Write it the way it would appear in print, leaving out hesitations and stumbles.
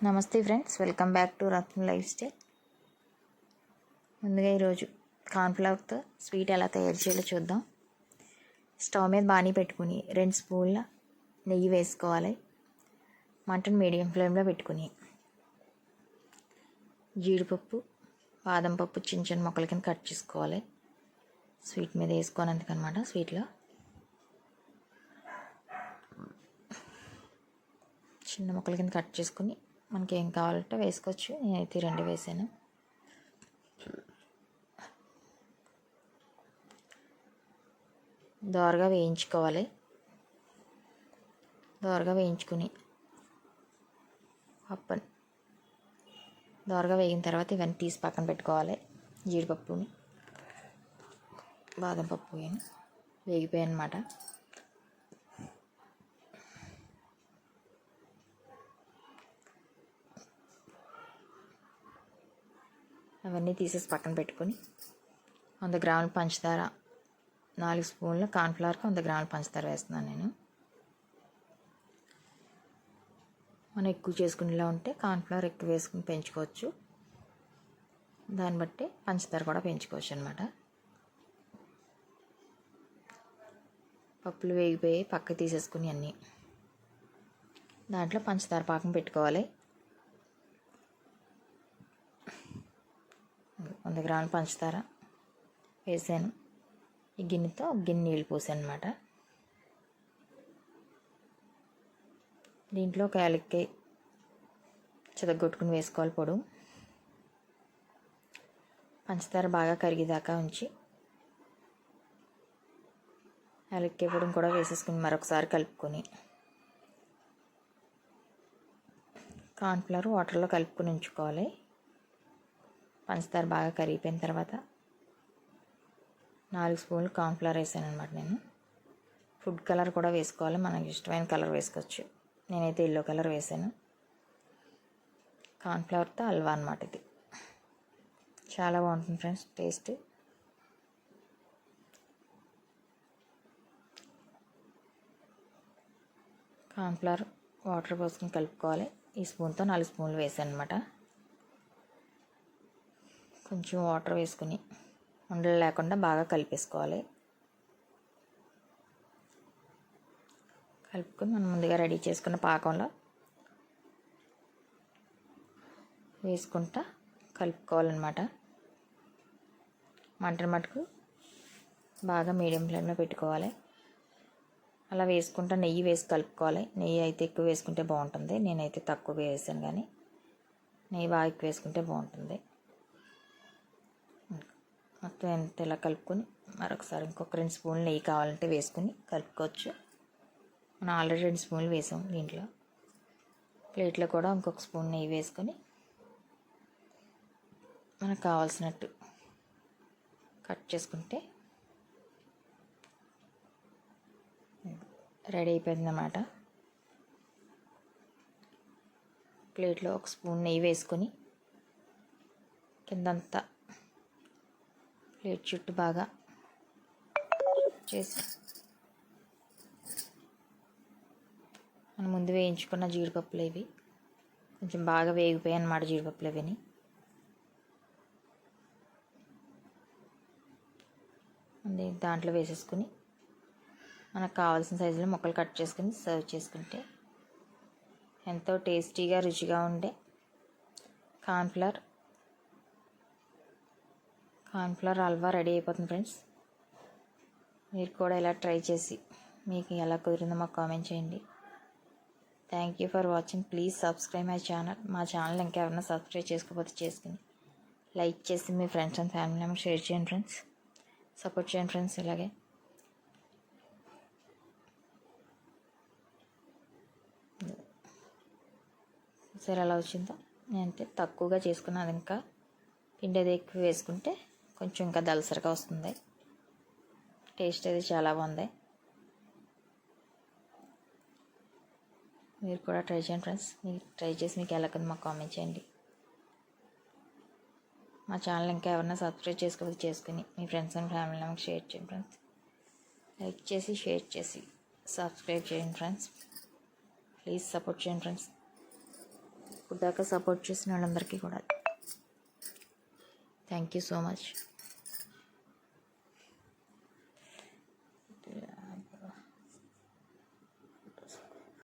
నమస్తే friends, welcome back to Ratna life style. ముందుగా ఈరోజు కార్న్ఫ్లవర్తో స్వీట్ ఎలా తయారు చేయాలో చూద్దాం. స్టవ్ మీద బాణీ పెట్టుకుని 2 స్పూన్ల నెయ్యి వేసుకోవాలి. మంటను మీడియం ఫ్లేమ్లో పెట్టుకుని జీడిపప్పు, బాదం పప్పు చిన్న చిన్న ముక్కల కింద కట్ చేసుకోవాలి. స్వీట్ మీద వేసుకోనందుకనమాట. స్వీట్లో చిన్న ముక్కల కింద కట్ చేసుకుని మనకి ఏం కావాలంటే వేసుకోవచ్చు. నేనైతే 2 వేసాను. దోరగా వేయించుకోవాలి. దోరగా వేయించుకుని పప్పుని దోరగా వేగిన తర్వాత ఇవన్నీ తీసి పక్కన పెట్టుకోవాలి. జీడిపప్పుని, బాదం పప్పు వేగిపోయాయి అన్నమాట. అవన్నీ తీసేసి పక్కన పెట్టుకొని 100 గ్రాముల పంచదార, 4 స్పూన్ల కార్న్ఫ్లవర్కి 100 గ్రాముల పంచదార వేస్తున్నాను నేను. మనం ఎక్కువ చేసుకునేలా ఉంటే కార్న్ఫ్లవర్ ఎక్కువ వేసుకుని పెంచుకోవచ్చు. దాన్ని బట్టి పంచదార కూడా పెంచుకోవచ్చు అనమాట. పప్పులు వేగిపోయి పక్క తీసేసుకుని అన్నీ దాంట్లో పంచదార పాకం పెట్టుకోవాలి. 100 గ్రాముల పంచదార వేసాను. ఈ గిన్నెతో గిన్నె నీళ్ళు పోసాను అనమాట. దీంట్లో ఒక యాలక్కాయ చితగొట్టుకుని వేసుకోవాలి పొడి. పంచదార బాగా కరిగేదాకా ఉంచి యాలక్కాయ పొడిని కూడా వేసేసుకుని మరొకసారి కలుపుకొని కార్న్ఫ్లవర్ వాటర్లో కలుపుకొని ఉంచుకోవాలి. పంచదార బాగా కరిగిపోయిన తర్వాత 4 స్పూన్లు కార్న్ఫ్లవర్ వేసాను అనమాట నేను. ఫుడ్ కలర్ కూడా వేసుకోవాలి. మనకి ఇష్టమైన కలర్ వేసుకోవచ్చు. నేనైతే ఎల్లో కలర్ వేసాను. కార్న్ఫ్లవర్తో హల్వా అనమాట ఇది. చాలా బాగుంటుంది ఫ్రెండ్స్ టేస్ట్. కార్న్ఫ్లవర్ వాటర్ పోసుకొని కలుపుకోవాలి. ఈ స్పూన్తో 4 స్పూన్లు వేసాను అనమాట. కొంచెం వాటర్ వేసుకుని ఉండలు లేకుండా బాగా కలిపేసుకోవాలి. కలుపుకొని మనం ముందుగా రెడీ చేసుకున్న పాకంలో వేసుకుంటా కలుపుకోవాలన్నమాట. మంటను మటుకు బాగా మీడియం ఫ్లేమ్లో పెట్టుకోవాలి. అలా వేసుకుంటా నెయ్యి వేసి కలుపుకోవాలి. నెయ్యి అయితే ఎక్కువ వేసుకుంటే బాగుంటుంది. నేనైతే తక్కువ వేసాను, కానీ నెయ్యి బాగా ఎక్కువ వేసుకుంటే బాగుంటుంది. మొత్తం ఎంత ఇలా కలుపుకొని మరొకసారి ఇంకొక 2 స్పూన్లు నెయ్యి కావాలంటే వేసుకుని కలుపుకోవచ్చు. మనం ఆల్రెడీ 2 స్పూన్లు వేసాం. దీంట్లో ప్లేట్లో కూడా ఇంకొక స్పూన్ నెయ్యి వేసుకొని మనకు కావాల్సినట్టు కట్ చేసుకుంటే రెడీ అయిపోయిందన్నమాట. ప్లేట్లో ఒక స్పూన్ నెయ్యి వేసుకొని కిందంతా ప్లేట్ చుట్టూ బాగా చేసి మనం ముందు వేయించుకున్న జీడిపప్పులు ఇవి కొంచెం బాగా వేగిపోయాయి అన్నమాట. జీడిపప్పులు ఇవన్నీ దాంట్లో వేసేసుకుని మనకు కావాల్సిన సైజులో ముక్కలు కట్ చేసుకుని సర్వ్ చేసుకుంటే ఎంతో టేస్టీగా రుచిగా ఉండే కార్న్ఫ్లవర్ హల్వా రెడీ అయిపోతుంది ఫ్రెండ్స్. మీరు కూడా ఇలా ట్రై చేసి మీకు ఎలా కుదిరిందో మాకు కామెంట్ చేయండి. Thank you for watching. Please subscribe my channel. మా ఛానల్ ఇంకెవరైనా సబ్స్క్రైబ్ చేసుకోకపోతే చేసుకుని లైక్ చేసి మీ friends and family members share చేయండి ఫ్రెండ్స్. సపోర్ట్ చేయండి ఫ్రెండ్స్. ఇలాగే సరే ఎలా వచ్చిందో నేనంతే తక్కువగా చేసుకున్నాను. ఇంకా పిండి అది ఎక్కువ వేసుకుంటే కొంచెం ఇంకా దలసరిగా వస్తుంది. టేస్ట్ అది చాలా బాగుంది. మీరు కూడా ట్రై చేయండి ఫ్రెండ్స్. మీరు ట్రై చేసి మీకు ఎలా కొంది మాకు కామెంట్ చేయండి. మా ఛానల్ ఇంకా ఎవరైనా సబ్స్క్రైబ్ చేసుకోకపోతే చేసుకుని మీ friends and family members share చేయండి ఫ్రెండ్స్. లైక్ చేసి షేర్ చేసి సబ్స్క్రైబ్ చేయండి ఫ్రెండ్స్. ప్లీజ్ సపోర్ట్ చేయండి ఫ్రెండ్స్. ఇప్పుడు దాకా సపోర్ట్ చేసిన వాళ్ళందరికీ కూడా థ్యాంక్ యూ సో మచ్.